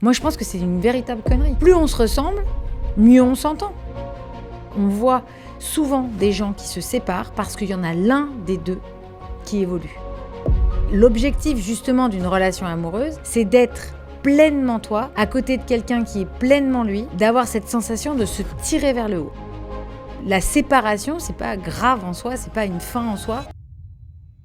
Moi, je pense que c'est une véritable connerie. Plus on se ressemble, mieux on s'entend. On voit souvent des gens qui se séparent parce qu'il y en a l'un des deux qui évolue. L'objectif justement d'une relation amoureuse, c'est d'être pleinement toi, à côté de quelqu'un qui est pleinement lui, d'avoir cette sensation de se tirer vers le haut. La séparation, c'est pas grave en soi, c'est pas une fin en soi.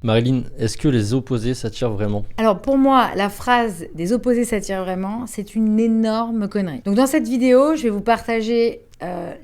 Marilyn, est-ce que les opposés s'attirent vraiment ? Alors pour moi, la phrase « des opposés s'attirent vraiment », c'est une énorme connerie. Donc dans cette vidéo, je vais vous partager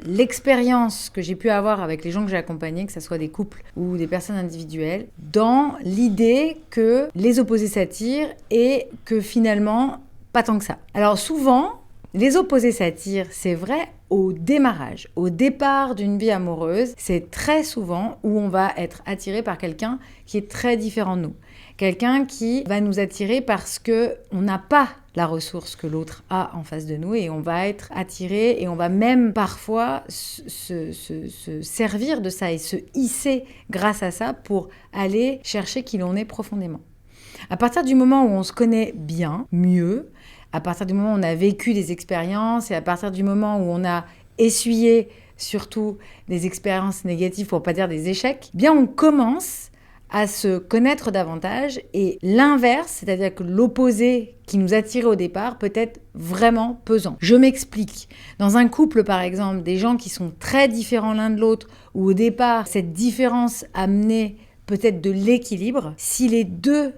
l'expérience que j'ai pu avoir avec les gens que j'ai accompagnés, que ce soit des couples ou des personnes individuelles, dans l'idée que les opposés s'attirent et que finalement, pas tant que ça. Alors souvent, les opposés s'attirent, c'est vrai, au démarrage, au départ d'une vie amoureuse, c'est très souvent où on va être attiré par quelqu'un qui est très différent de nous. Quelqu'un qui va nous attirer parce qu'on n'a pas la ressource que l'autre a en face de nous et on va être attiré et on va même parfois se servir de ça et se hisser grâce à ça pour aller chercher qui l'on est profondément. À partir du moment où on se connaît bien, mieux, à partir du moment où on a vécu des expériences et à partir du moment où on a essuyé surtout des expériences négatives, pour ne pas dire des échecs, bien on commence à se connaître davantage et l'inverse, c'est-à-dire que l'opposé qui nous attirait au départ peut être vraiment pesant. Je m'explique. Dans un couple, par exemple, des gens qui sont très différents l'un de l'autre, où au départ, cette différence amenait peut-être de l'équilibre, si les deux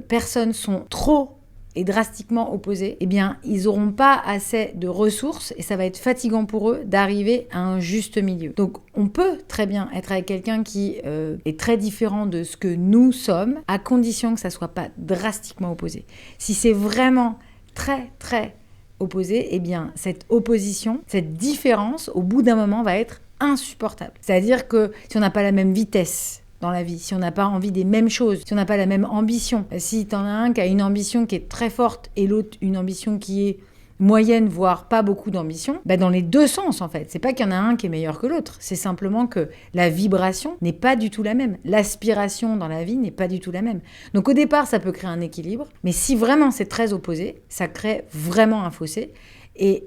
personnes sont trop et drastiquement opposés, eh bien, ils n'auront pas assez de ressources et ça va être fatigant pour eux d'arriver à un juste milieu. Donc, on peut très bien être avec quelqu'un qui est très différent de ce que nous sommes, à condition que ça ne soit pas drastiquement opposé. Si c'est vraiment très, très opposé, eh bien, cette opposition, cette différence, au bout d'un moment, va être insupportable. C'est-à-dire que si on n'a pas la même vitesse dans la vie, si on n'a pas envie des mêmes choses, si on n'a pas la même ambition, si t'en as un qui a une ambition qui est très forte et l'autre une ambition qui est moyenne, voire pas beaucoup d'ambition, dans les deux sens en fait. C'est pas qu'il y en a un qui est meilleur que l'autre, c'est simplement que la vibration n'est pas du tout la même. L'aspiration dans la vie n'est pas du tout la même. Donc au départ, ça peut créer un équilibre, mais si vraiment c'est très opposé, ça crée vraiment un fossé. Et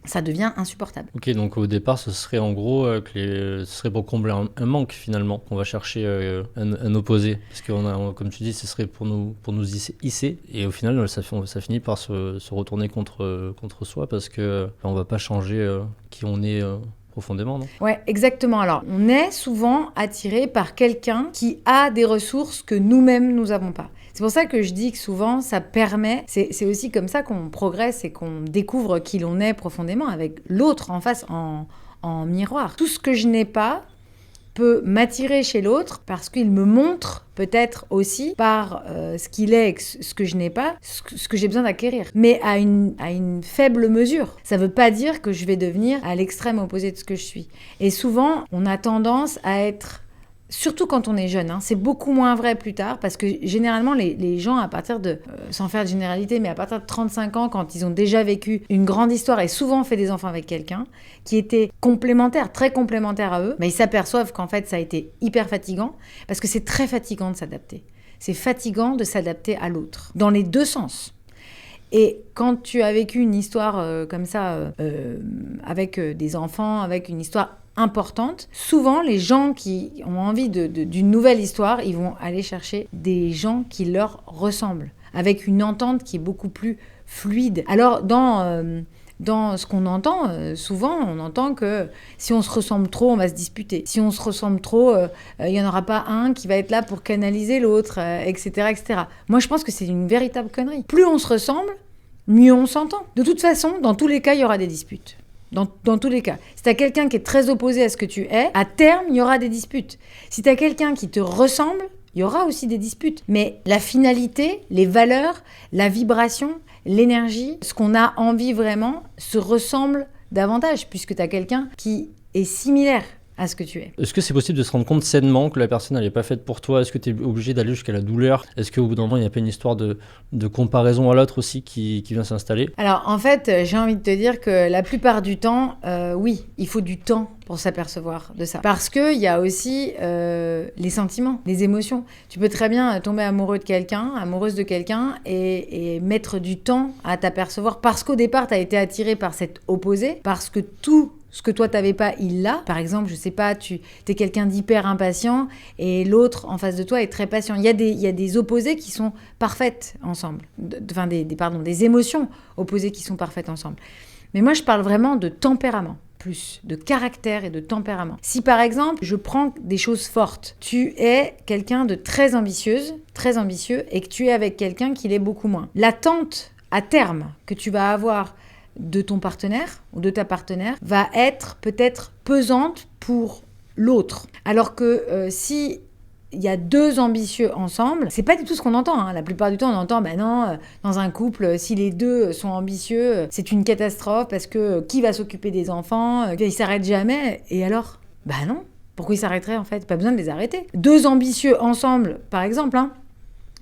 ça devient insupportable. Ok, donc au départ, ce serait en gros ce serait pour combler un manque finalement qu'on va chercher un opposé. Parce que comme tu dis, ce serait pour nous hisser. Et au final, ça finit par se retourner contre soi parce que on va pas changer qui on est profondément, non ? Ouais, exactement. Alors, on est souvent attiré par quelqu'un qui a des ressources que nous-mêmes, nous n'avons pas. C'est pour ça que je dis que souvent, ça permet, c'est aussi comme ça qu'on progresse et qu'on découvre qui l'on est profondément avec l'autre en face, en miroir. Tout ce que je n'ai pas peut m'attirer chez l'autre parce qu'il me montre peut-être aussi par ce qu'il est, ce que je n'ai pas, ce que j'ai besoin d'acquérir. Mais à une faible mesure. Ça ne veut pas dire que je vais devenir à l'extrême opposé de ce que je suis. Et souvent, on a tendance à être... Surtout quand on est jeune, c'est beaucoup moins vrai plus tard, parce que généralement, les gens, à partir de, sans faire de généralité, mais à partir de 35 ans, quand ils ont déjà vécu une grande histoire et souvent fait des enfants avec quelqu'un, qui était complémentaire, très complémentaire à eux, ils s'aperçoivent qu'en fait, ça a été hyper fatigant, parce que c'est très fatigant de s'adapter. C'est fatigant de s'adapter à l'autre, dans les deux sens. Et quand tu as vécu une histoire comme ça, avec des enfants, avec une histoire importante, souvent les gens qui ont envie d'une nouvelle histoire, ils vont aller chercher des gens qui leur ressemblent, avec une entente qui est beaucoup plus fluide. Alors dans ce qu'on entend, souvent on entend que si on se ressemble trop, on va se disputer. Si on se ressemble trop, il n'y en aura pas un qui va être là pour canaliser l'autre, etc., etc. Moi je pense que c'est une véritable connerie. Plus on se ressemble, mieux on s'entend. De toute façon, dans tous les cas, il y aura des disputes. Dans tous les cas. Si tu as quelqu'un qui est très opposé à ce que tu es, à terme, il y aura des disputes. Si tu as quelqu'un qui te ressemble, il y aura aussi des disputes. Mais la finalité, les valeurs, la vibration, l'énergie, ce qu'on a envie vraiment, se ressemble davantage, puisque tu as quelqu'un qui est similaire à ce que tu es. Est-ce que c'est possible de se rendre compte sainement que la personne n'est pas faite pour toi ? Est-ce que tu es obligé d'aller jusqu'à la douleur ? Est-ce qu'au bout d'un moment, il n'y a pas une histoire de comparaison à l'autre aussi qui vient s'installer ? Alors en fait, j'ai envie de te dire que la plupart du temps, oui, il faut du temps pour s'apercevoir de ça. Parce qu'il y a aussi les sentiments, les émotions. Tu peux très bien tomber amoureux de quelqu'un, amoureuse de quelqu'un, et mettre du temps à t'apercevoir parce qu'au départ, tu as été attiré par cet opposé, parce que tout ce que toi, t'avais pas, il l'a. Par exemple, je sais pas, tu es quelqu'un d'hyper impatient et l'autre en face de toi est très patient. Il y a des opposés qui sont parfaites ensemble. Enfin, des émotions opposées qui sont parfaites ensemble. Mais moi, je parle vraiment de tempérament, plus de caractère et de tempérament. Si par exemple, je prends des choses fortes, tu es quelqu'un de très ambitieux, et que tu es avec quelqu'un qui l'est beaucoup moins. L'attente à terme que tu vas avoir de ton partenaire ou de ta partenaire va être peut-être pesante pour l'autre. Alors que si il y a deux ambitieux ensemble, c'est pas du tout ce qu'on entend. Hein. La plupart du temps, on entend, non, dans un couple, si les deux sont ambitieux, c'est une catastrophe parce que qui va s'occuper des enfants, ils s'arrêtent jamais. Et alors ? Non. Pourquoi ils s'arrêteraient en fait ? Pas besoin de les arrêter. Deux ambitieux ensemble, par exemple,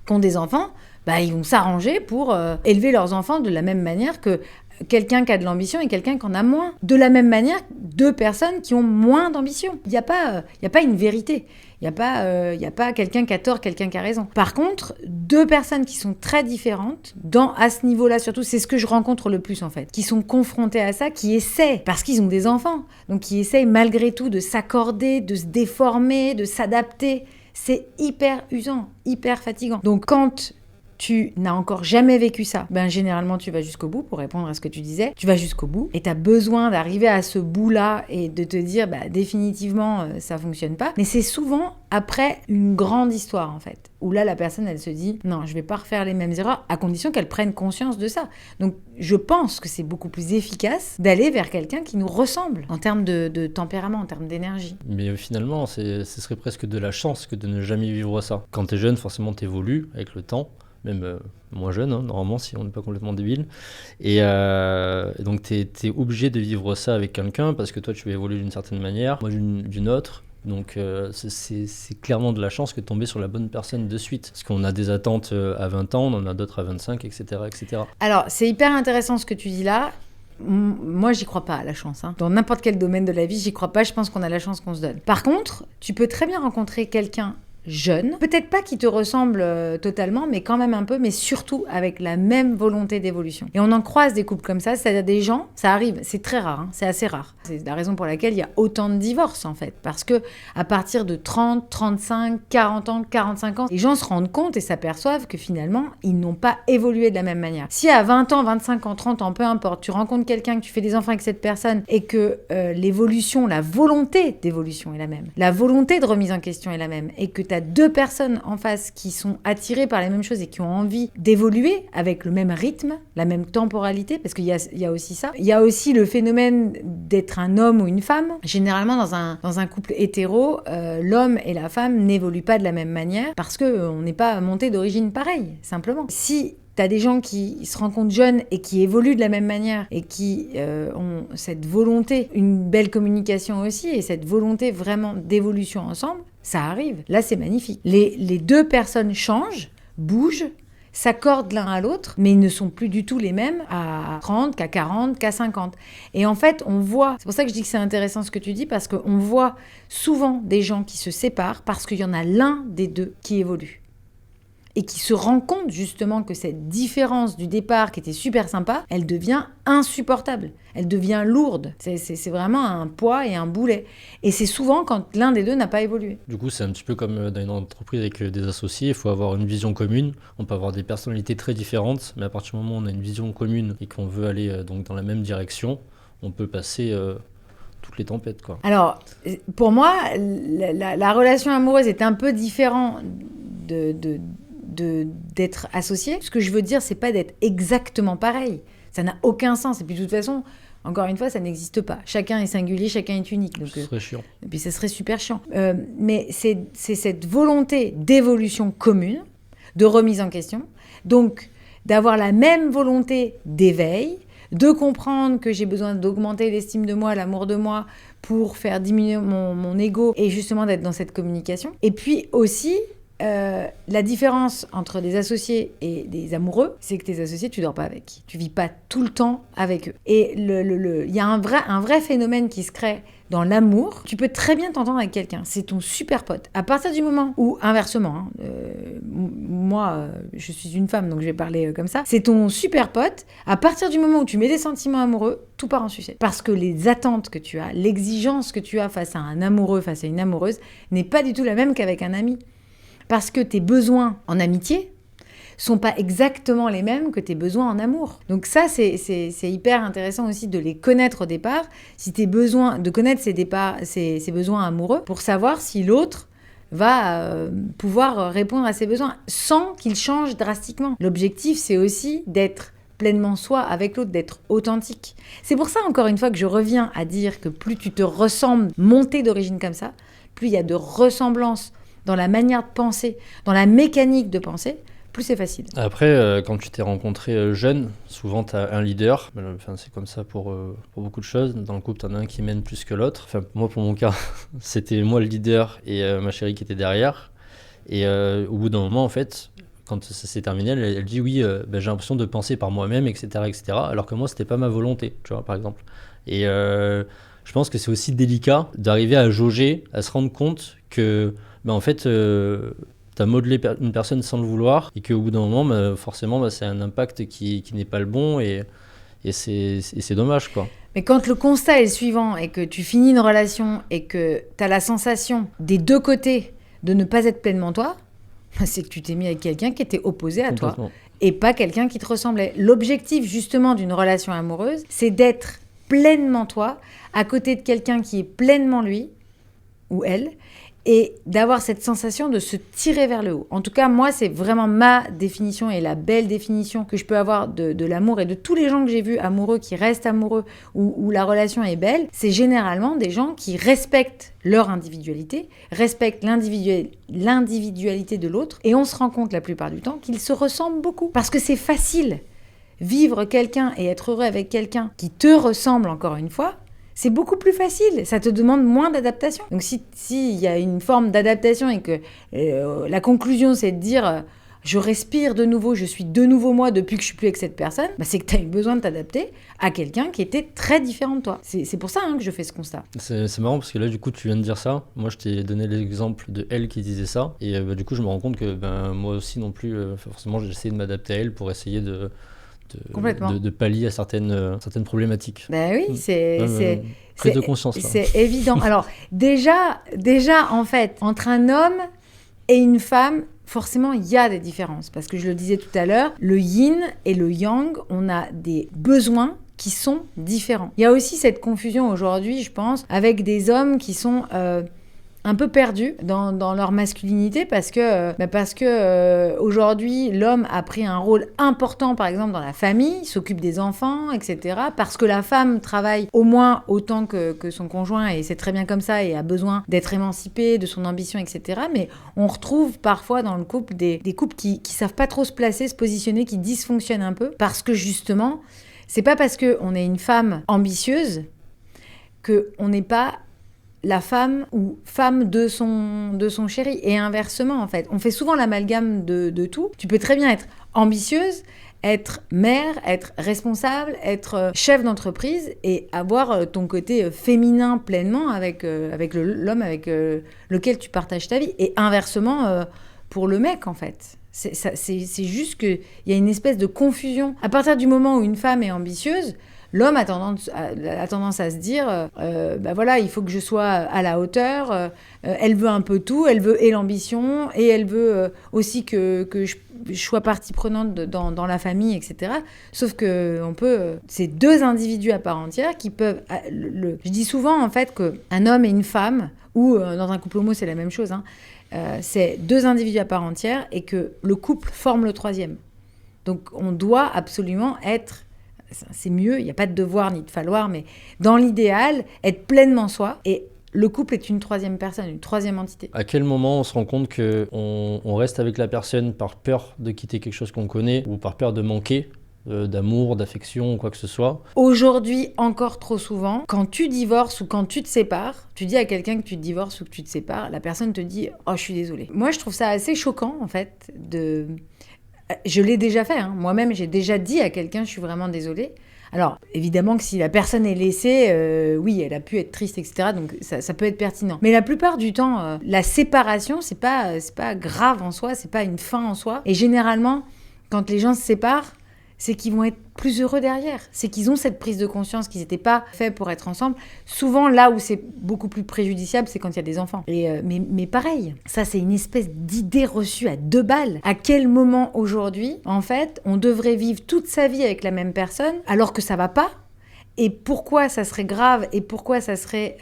qui ont des enfants, ils vont s'arranger pour élever leurs enfants de la même manière que quelqu'un qui a de l'ambition et quelqu'un qui en a moins. De la même manière, deux personnes qui ont moins d'ambition. Il n'y a pas une vérité. Il n'y a pas quelqu'un qui a tort, quelqu'un qui a raison. Par contre, deux personnes qui sont très différentes, à ce niveau-là surtout, c'est ce que je rencontre le plus en fait, qui sont confrontées à ça, qui essaient, parce qu'ils ont des enfants, donc qui essayent malgré tout de s'accorder, de se déformer, de s'adapter. C'est hyper usant, hyper fatigant. Donc quand tu n'as encore jamais vécu ça, généralement tu vas jusqu'au bout, pour répondre à ce que tu disais, tu vas jusqu'au bout et tu as besoin d'arriver à ce bout-là et de te dire définitivement ça fonctionne pas. Mais c'est souvent après une grande histoire en fait, où là la personne elle se dit non, je vais pas refaire les mêmes erreurs, à condition qu'elle prenne conscience de ça. Donc je pense que c'est beaucoup plus efficace d'aller vers quelqu'un qui nous ressemble en termes de tempérament, en termes d'énergie. Mais finalement, ce serait presque de la chance que de ne jamais vivre ça. Quand t'es jeune, forcément t'évolues avec le temps. Même moins jeune, normalement, si on n'est pas complètement débile. Et donc, tu es obligé de vivre ça avec quelqu'un parce que toi, tu vas évoluer d'une certaine manière, moi d'une autre. Donc, c'est clairement de la chance que de tomber sur la bonne personne de suite. Parce qu'on a des attentes à 20 ans, on en a d'autres à 25, etc., etc. Alors, c'est hyper intéressant ce que tu dis là. Moi, j'y crois pas à la chance. Dans n'importe quel domaine de la vie, j'y crois pas. Je pense qu'on a la chance qu'on se donne. Par contre, tu peux très bien rencontrer quelqu'un jeune, peut-être pas qui te ressemble totalement, mais quand même un peu, mais surtout avec la même volonté d'évolution. Et on en croise des couples comme ça, c'est-à-dire des gens, ça arrive, c'est très rare, c'est assez rare. C'est la raison pour laquelle il y a autant de divorces en fait, parce que à partir de 30, 35, 40 ans, 45 ans, les gens se rendent compte et s'aperçoivent que finalement, ils n'ont pas évolué de la même manière. Si à 20 ans, 25 ans, 30 ans, peu importe, tu rencontres quelqu'un, que tu fais des enfants avec cette personne et que l'évolution, la volonté d'évolution est la même, la volonté de remise en question est la même, et que tu as deux personnes en face qui sont attirées par les mêmes choses et qui ont envie d'évoluer avec le même rythme, la même temporalité, parce qu'il y a aussi ça. Il y a aussi le phénomène d'être un homme ou une femme. Généralement, dans un couple hétéro, l'homme et la femme n'évoluent pas de la même manière parce qu'on n'est pas monté d'origine pareille, simplement. Si t'as des gens qui se rencontrent jeunes et qui évoluent de la même manière et qui ont cette volonté, une belle communication aussi, et cette volonté vraiment d'évolution ensemble, ça arrive. Là, c'est magnifique. Les deux personnes changent, bougent, s'accordent l'un à l'autre, mais ils ne sont plus du tout les mêmes à 30, qu'à 40, qu'à 50. Et en fait, on voit, c'est pour ça que je dis que c'est intéressant ce que tu dis, parce qu'on voit souvent des gens qui se séparent parce qu'il y en a l'un des deux qui évolue. Et qui se rend compte justement que cette différence du départ qui était super sympa, elle devient insupportable, elle devient lourde. C'est vraiment un poids et un boulet. Et c'est souvent quand l'un des deux n'a pas évolué. Du coup, c'est un petit peu comme dans une entreprise avec des associés, il faut avoir une vision commune. On peut avoir des personnalités très différentes, mais à partir du moment où on a une vision commune et qu'on veut aller donc dans la même direction, on peut passer toutes les tempêtes, quoi. Alors, pour moi, la relation amoureuse est un peu différente d'être associé. Ce que je veux dire, c'est pas d'être exactement pareil. Ça n'a aucun sens. Et puis de toute façon, encore une fois, ça n'existe pas. Chacun est singulier, chacun est unique. Donc, ce serait chiant. Et puis ça serait super chiant. Mais c'est cette volonté d'évolution commune, de remise en question. Donc, d'avoir la même volonté d'éveil, de comprendre que j'ai besoin d'augmenter l'estime de moi, l'amour de moi, pour faire diminuer mon ego, et justement d'être dans cette communication. Et puis aussi la différence entre des associés et des amoureux, c'est que tes associés, tu dors pas avec. Tu vis pas tout le temps avec eux. Et il y a un vrai phénomène qui se crée dans l'amour. Tu peux très bien t'entendre avec quelqu'un. C'est ton super pote. À partir du moment où, inversement, moi, je suis une femme, donc je vais parler comme ça. C'est ton super pote. À partir du moment où tu mets des sentiments amoureux, tout part en sucette. Parce que les attentes que tu as, l'exigence que tu as face à un amoureux, face à une amoureuse, n'est pas du tout la même qu'avec un ami. Parce que tes besoins en amitié sont pas exactement les mêmes que tes besoins en amour. Donc ça, c'est hyper intéressant aussi de les connaître au départ, si tes besoins, de connaître ses besoins amoureux, pour savoir si l'autre va pouvoir répondre à ses besoins sans qu'il change drastiquement. L'objectif, c'est aussi d'être pleinement soi avec l'autre, d'être authentique. C'est pour ça, encore une fois, que je reviens à dire que plus tu te ressembles, monté d'origine comme ça, plus il y a de ressemblance dans la manière de penser, dans la mécanique de penser, plus c'est facile. Après, quand tu t'es rencontré jeune, souvent tu as un leader. Enfin, c'est comme ça pour beaucoup de choses. Dans le couple, tu en as un qui mène plus que l'autre. Enfin, moi, pour mon cas, c'était moi le leader et ma chérie qui était derrière. Et au bout d'un moment, en fait, quand ça s'est terminé, elle dit oui, j'ai l'impression de penser par moi-même, etc., etc. Alors que moi, c'était pas ma volonté, tu vois, par exemple. Et je pense que c'est aussi délicat d'arriver à jauger, à se rendre compte que en fait, tu as modelé une personne sans le vouloir et qu'au bout d'un moment, forcément, c'est un impact qui n'est pas le bon et c'est dommage, quoi. Mais quand le constat est le suivant et que tu finis une relation et que tu as la sensation des deux côtés de ne pas être pleinement toi, c'est que tu t'es mis avec quelqu'un qui était opposé à toi et pas quelqu'un qui te ressemblait. L'objectif, justement, d'une relation amoureuse, c'est d'être pleinement toi à côté de quelqu'un qui est pleinement lui ou elle, et d'avoir cette sensation de se tirer vers le haut. En tout cas, moi, c'est vraiment ma définition et la belle définition que je peux avoir de l'amour et de tous les gens que j'ai vus amoureux, qui restent amoureux, où la relation est belle. C'est généralement des gens qui respectent leur individualité, respectent l'individualité de l'autre, et on se rend compte la plupart du temps qu'ils se ressemblent beaucoup. Parce que c'est facile. Vivre quelqu'un et être heureux avec quelqu'un qui te ressemble, encore une fois, c'est beaucoup plus facile, ça te demande moins d'adaptation. Donc si y a une forme d'adaptation et que la conclusion c'est de dire je respire de nouveau, je suis de nouveau moi depuis que je suis plus avec cette personne, c'est que tu as eu besoin de t'adapter à quelqu'un qui était très différent de toi. C'est pour ça que je fais ce constat. C'est marrant parce que là du coup tu viens de dire ça, moi je t'ai donné l'exemple de elle qui disait ça et du coup je me rends compte que moi aussi non plus, forcément j'essaie de m'adapter à elle pour essayer de pallier à certaines problématiques. Ben oui, c'est prise de conscience. Là. C'est évident. Alors déjà, en fait, entre un homme et une femme, forcément, il y a des différences. Parce que je le disais tout à l'heure, le yin et le yang, on a des besoins qui sont différents. Il y a aussi cette confusion aujourd'hui, je pense, avec des hommes qui sont un peu perdus dans leur masculinité parce que aujourd'hui l'homme a pris un rôle important par exemple dans la famille, s'occupe des enfants, etc. Parce que la femme travaille au moins autant que son conjoint et c'est très bien comme ça et a besoin d'être émancipée de son ambition, etc. Mais on retrouve parfois dans le couple des couples qui savent pas trop se placer, se positionner, qui dysfonctionnent un peu parce que justement c'est pas parce qu'on est une femme ambitieuse qu'on n'est pas la femme ou femme de son chéri. Et inversement, en fait. On fait souvent l'amalgame de tout. Tu peux très bien être ambitieuse, être mère, être responsable, être chef d'entreprise et avoir ton côté féminin pleinement avec l'homme avec lequel tu partages ta vie. Et inversement, pour le mec, en fait. C'est juste qu'il y a une espèce de confusion. À partir du moment où une femme est ambitieuse, l'homme a tendance à se dire voilà, il faut que je sois à la hauteur. Elle veut un peu tout, elle veut et l'ambition, et elle veut aussi que je sois partie prenante dans la famille, etc. Sauf que c'est deux individus à part entière qui peuvent... Je dis souvent, en fait, qu'un homme et une femme, ou dans un couple homo, c'est la même chose, c'est deux individus à part entière, et que le couple forme le troisième. Donc, on doit absolument être... C'est mieux, il n'y a pas de devoir ni de falloir, mais dans l'idéal, être pleinement soi. Et le couple est une troisième personne, une troisième entité. À quel moment on se rend compte qu'on reste avec la personne par peur de quitter quelque chose qu'on connaît ou par peur de manquer d'amour, d'affection, quoi que ce soit. Aujourd'hui, encore trop souvent, quand tu divorces ou quand tu te sépares, tu dis à quelqu'un que tu te divorces ou que tu te sépares, la personne te dit « Oh, je suis désolée ». Moi, je trouve ça assez choquant, en fait, de... Je l'ai déjà fait, hein. Moi-même, j'ai déjà dit à quelqu'un « Je suis vraiment désolée ». Alors, évidemment que si la personne est laissée, oui, elle a pu être triste, etc. Donc, ça peut être pertinent. Mais la plupart du temps, la séparation, c'est pas grave en soi, c'est pas une fin en soi. Et généralement, quand les gens se séparent, c'est qu'ils vont être plus heureux derrière. C'est qu'ils ont cette prise de conscience qu'ils n'étaient pas faits pour être ensemble. Souvent, là où c'est beaucoup plus préjudiciable, c'est quand il y a des enfants. Mais pareil, ça, c'est une espèce d'idée reçue à 2 balles. À quel moment, aujourd'hui, en fait, on devrait vivre toute sa vie avec la même personne, alors que ça va pas? Et pourquoi ça serait grave et pourquoi ça serait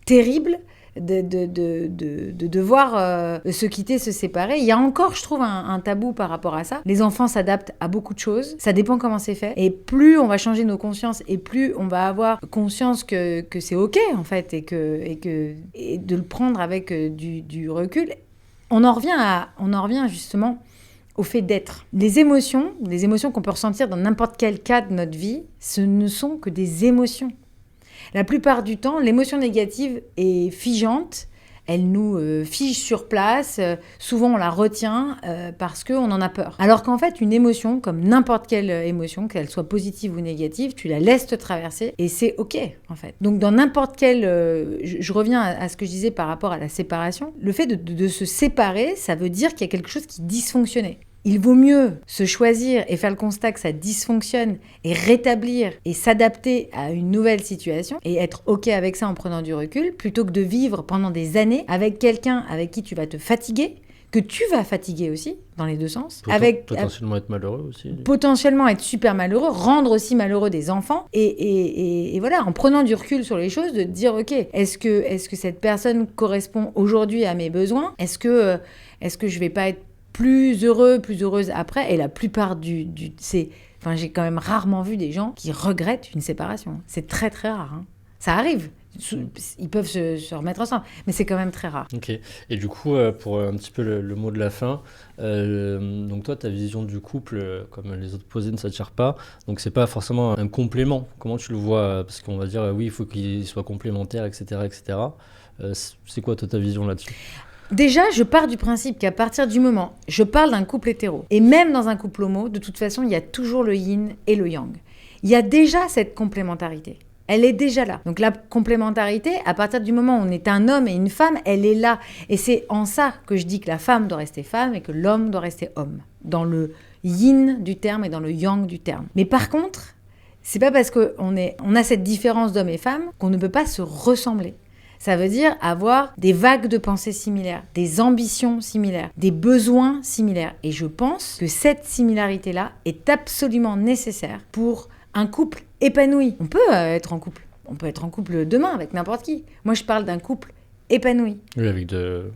terrible de devoir se quitter, se séparer. Il y a encore, je trouve, un tabou par rapport à ça. Les enfants s'adaptent à beaucoup de choses. Ça dépend comment c'est fait. Et plus on va changer nos consciences et plus on va avoir conscience que c'est OK, en fait, et de le prendre avec du recul. On en revient justement au fait d'être. Les émotions qu'on peut ressentir dans n'importe quel cas de notre vie, ce ne sont que des émotions. La plupart du temps, l'émotion négative est figeante, elle nous fige sur place, souvent on la retient parce qu'on en a peur. Alors qu'en fait, une émotion, comme n'importe quelle émotion, qu'elle soit positive ou négative, tu la laisses te traverser et c'est OK, en fait. Donc dans n'importe quelle... je reviens à ce que je disais par rapport à la séparation. Le fait de se séparer, ça veut dire qu'il y a quelque chose qui dysfonctionnait. Il vaut mieux se choisir et faire le constat que ça dysfonctionne et rétablir et s'adapter à une nouvelle situation et être OK avec ça en prenant du recul plutôt que de vivre pendant des années avec quelqu'un avec qui tu vas te fatiguer, que tu vas fatiguer aussi, dans les deux sens. Potentiellement être malheureux aussi. Potentiellement être super malheureux, rendre aussi malheureux des enfants. Et voilà, en prenant du recul sur les choses, de te dire, OK, est-ce que cette personne correspond aujourd'hui à mes besoins? Est-ce que je vais pas être plus heureuse après? Et la plupart j'ai quand même rarement vu des gens qui regrettent une séparation. C'est très très rare, hein. Ça arrive. Ils peuvent se remettre ensemble, mais c'est quand même très rare. Ok. Et du coup, pour un petit peu le mot de la fin, donc toi, ta vision du couple, comme les autres posés, ne s'attire pas. Donc c'est pas forcément un complément. Comment tu le vois? Parce qu'on va dire, oui, il faut qu'ils soient complémentaires, etc., etc. C'est quoi toi, ta vision là-dessus? Déjà, je pars du principe qu'à partir du moment, je parle d'un couple hétéro, et même dans un couple homo, de toute façon, il y a toujours le yin et le yang. Il y a déjà cette complémentarité. Elle est déjà là. Donc la complémentarité, à partir du moment où on est un homme et une femme, elle est là. Et c'est en ça que je dis que la femme doit rester femme et que l'homme doit rester homme. Dans le yin du terme et dans le yang du terme. Mais par contre, c'est pas parce qu'on a cette différence d'homme et femme qu'on ne peut pas se ressembler. Ça veut dire avoir des vagues de pensée similaires, des ambitions similaires, des besoins similaires. Et je pense que cette similarité-là est absolument nécessaire pour un couple épanoui. On peut être en couple. On peut être en couple demain avec n'importe qui. Moi, je parle d'un couple épanoui. Oui, avec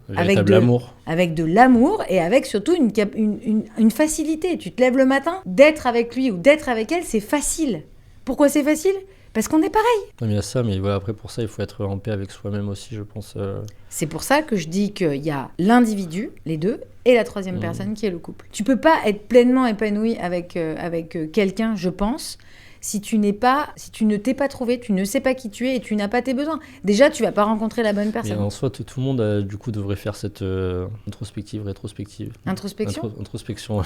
véritable amour. Avec de l'amour et avec surtout une facilité. Tu te lèves le matin, d'être avec lui ou d'être avec elle, c'est facile. Pourquoi c'est facile ? Parce qu'on est pareil. Il y a ça, mais voilà, après pour ça, il faut être en paix avec soi-même aussi, je pense. C'est pour ça que je dis qu'il y a l'individu, les deux, et la troisième personne qui est le couple. Tu peux pas être pleinement épanoui avec quelqu'un, je pense, si tu ne t'es pas trouvé, tu ne sais pas qui tu es et tu n'as pas tes besoins. Déjà, tu vas pas rencontrer la bonne personne. Et en soi, tout le monde, du coup, devrait faire cette rétrospective. Introspection,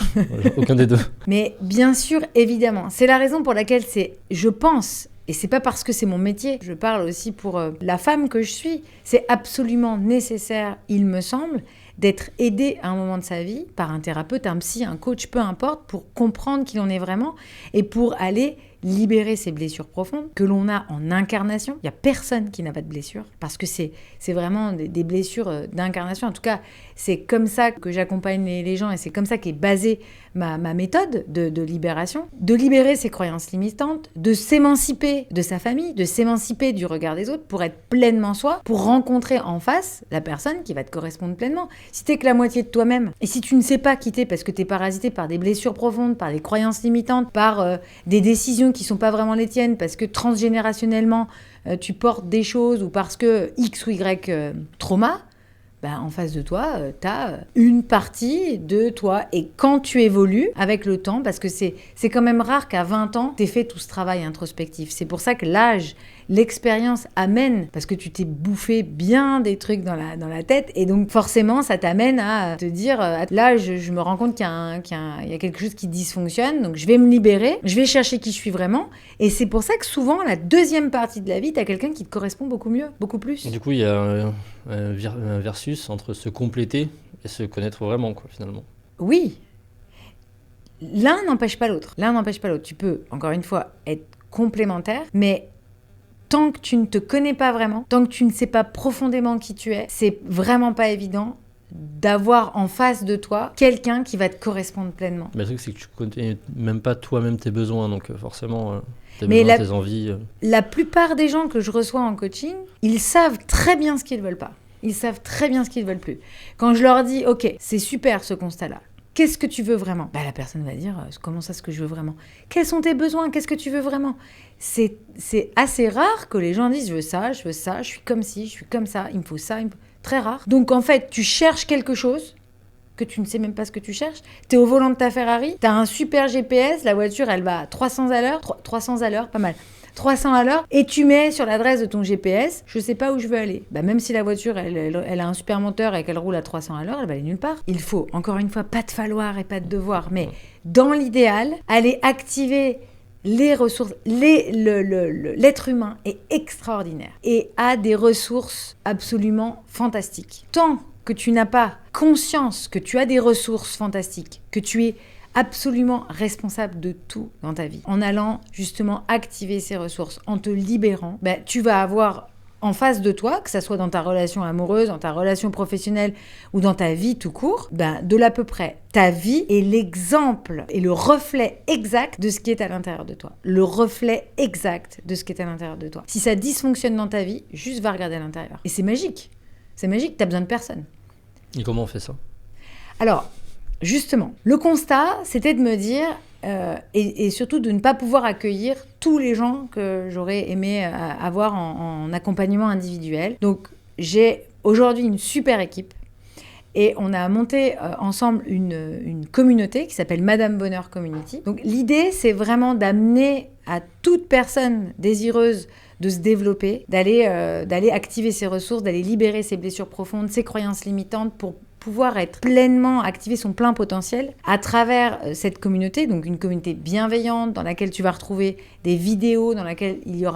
aucun des deux. Mais bien sûr, évidemment. C'est la raison pour laquelle je pense, et c'est pas parce que c'est mon métier, je parle aussi pour la femme que je suis, c'est absolument nécessaire, il me semble, d'être aidée à un moment de sa vie par un thérapeute, un psy, un coach, peu importe, pour comprendre qui l'on est vraiment et pour aller libérer ces blessures profondes que l'on a en incarnation. Il n'y a personne qui n'a pas de blessures parce que c'est vraiment des blessures d'incarnation. En tout cas, c'est comme ça que j'accompagne les gens et c'est comme ça qu'est basée ma méthode de libération. De libérer ses croyances limitantes, de s'émanciper de sa famille, de s'émanciper du regard des autres pour être pleinement soi, pour rencontrer en face la personne qui va te correspondre pleinement. Si t'es que la moitié de toi-même et si tu ne sais pas quitter parce que t'es parasité par des blessures profondes, par des croyances limitantes, par des décisions qui sont pas vraiment les tiennes, parce que transgénérationnellement tu portes des choses ou parce que X ou Y trauma, en face de toi, tu as une partie de toi. Et quand tu évolues avec le temps, parce que c'est quand même rare qu'à 20 ans, tu aies fait tout ce travail introspectif. C'est pour ça que l'âge, l'expérience amène, parce que tu t'es bouffé bien des trucs dans la tête, et donc forcément, ça t'amène à te dire, là, je me rends compte qu'il y a quelque chose qui dysfonctionne, donc je vais me libérer, je vais chercher qui je suis vraiment, et c'est pour ça que souvent, la deuxième partie de la vie, tu as quelqu'un qui te correspond beaucoup mieux, beaucoup plus. Et du coup, il y a un versus entre se compléter et se connaître vraiment, quoi, finalement. Oui. L'un n'empêche pas l'autre. Tu peux, encore une fois, être complémentaire, mais tant que tu ne te connais pas vraiment, tant que tu ne sais pas profondément qui tu es, c'est vraiment pas évident d'avoir en face de toi quelqu'un qui va te correspondre pleinement. Mais le truc, c'est que tu connais même pas toi-même tes besoins, donc forcément, tes Mais besoins, tes envies. La plupart des gens que je reçois en coaching, ils savent très bien ce qu'ils veulent pas. Ils savent très bien ce qu'ils veulent plus. Quand je leur dis, ok, c'est super ce constat-là. Qu'est-ce que tu veux vraiment ? La personne va dire, comment ça, ce que je veux vraiment ? Quels sont tes besoins ? Qu'est-ce que tu veux vraiment ? C'est assez rare que les gens disent, je veux ça, je suis comme ci, je suis comme ça, il me faut ça, Très rare. Donc en fait, tu cherches quelque chose que tu ne sais même pas ce que tu cherches. Tu es au volant de ta Ferrari, tu as un super GPS, la voiture, elle va à 300 à l'heure, 300 à l'heure, pas mal. 300 à l'heure, et tu mets sur l'adresse de ton GPS, je sais pas où je veux aller. Même si la voiture, elle a un super moteur et qu'elle roule à 300 à l'heure, elle va aller nulle part. Il faut, encore une fois, pas de falloir et pas de devoir, mais dans l'idéal, aller activer les ressources. L'être humain est extraordinaire et a des ressources absolument fantastiques. Tant que tu n'as pas conscience que tu as des ressources fantastiques, que tu es absolument responsable de tout dans ta vie. En allant justement activer ces ressources, en te libérant, tu vas avoir en face de toi, que ça soit dans ta relation amoureuse, dans ta relation professionnelle ou dans ta vie tout court, de l'à peu près. Ta vie est l'exemple et le reflet exact de ce qui est à l'intérieur de toi. Le reflet exact de ce qui est à l'intérieur de toi. Si ça dysfonctionne dans ta vie, juste va regarder à l'intérieur. Et c'est magique. C'est magique, t'as besoin de personne. Et comment on fait ça ? Alors, justement, le constat, c'était de me dire, et surtout de ne pas pouvoir accueillir tous les gens que j'aurais aimé avoir en accompagnement individuel. Donc, j'ai aujourd'hui une super équipe et on a monté ensemble une communauté qui s'appelle Madame Bonheur Community. Donc, l'idée, c'est vraiment d'amener à toute personne désireuse de se développer, d'aller activer ses ressources, d'aller libérer ses blessures profondes, ses croyances limitantes pour pouvoir être pleinement, activer son plein potentiel à travers cette communauté, donc une communauté bienveillante dans laquelle tu vas retrouver des vidéos, dans laquelle il y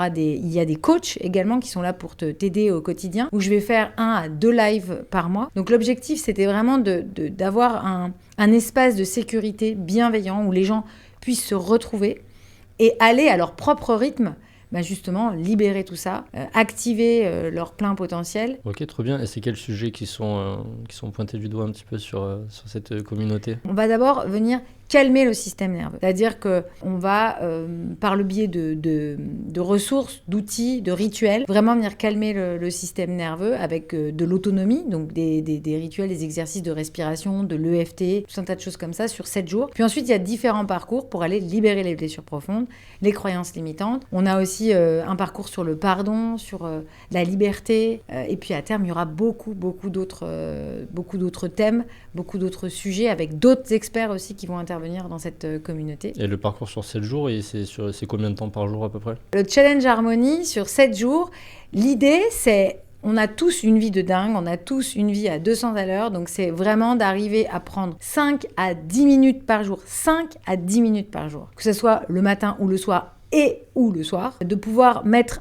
a des coachs également qui sont là pour t'aider au quotidien, où je vais faire 1 à 2 lives par mois. Donc l'objectif, c'était vraiment d'avoir un espace de sécurité bienveillant où les gens puissent se retrouver et aller à leur propre rythme, justement, libérer tout ça, activer leur plein potentiel. Ok, trop bien. Et c'est quels sujets qui sont pointés du doigt un petit peu sur cette communauté ? On va d'abord venir calmer le système nerveux. C'est-à-dire qu'on va, par le biais de ressources, d'outils, de rituels, vraiment venir calmer le système nerveux avec de l'autonomie, donc des rituels, des exercices de respiration, de l'EFT, tout un tas de choses comme ça sur 7 jours. Puis ensuite, il y a différents parcours pour aller libérer les blessures profondes, les croyances limitantes. On a aussi un parcours sur le pardon, sur la liberté. Et puis à terme, il y aura beaucoup d'autres thèmes, beaucoup d'autres sujets avec d'autres experts aussi qui vont intervenir dans cette communauté. Et le parcours sur 7 jours, c'est combien de temps par jour à peu près ? Le challenge harmonie sur 7 jours, l'idée c'est, on a tous une vie de dingue, on a tous une vie à 200 à l'heure, donc c'est vraiment d'arriver à prendre 5 à 10 minutes par jour, 5 à 10 minutes par jour, que ce soit le matin ou le soir, ou le soir, de pouvoir mettre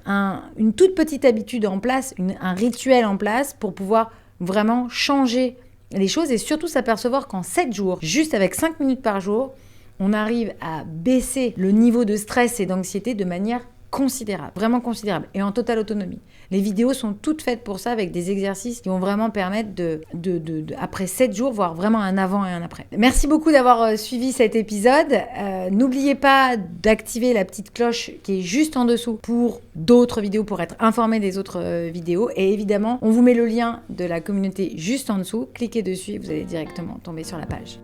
une toute petite habitude en place, un rituel en place pour pouvoir vraiment changer les choses et surtout s'apercevoir qu'en 7 jours, juste avec 5 minutes par jour, on arrive à baisser le niveau de stress et d'anxiété de manière considérable, vraiment considérable et en totale autonomie. Les vidéos sont toutes faites pour ça avec des exercices qui vont vraiment permettre après 7 jours, voir vraiment un avant et un après. Merci beaucoup d'avoir suivi cet épisode. N'oubliez pas d'activer la petite cloche qui est juste en dessous pour d'autres vidéos, pour être informé des autres vidéos. Et évidemment, on vous met le lien de la communauté juste en dessous. Cliquez dessus et vous allez directement tomber sur la page.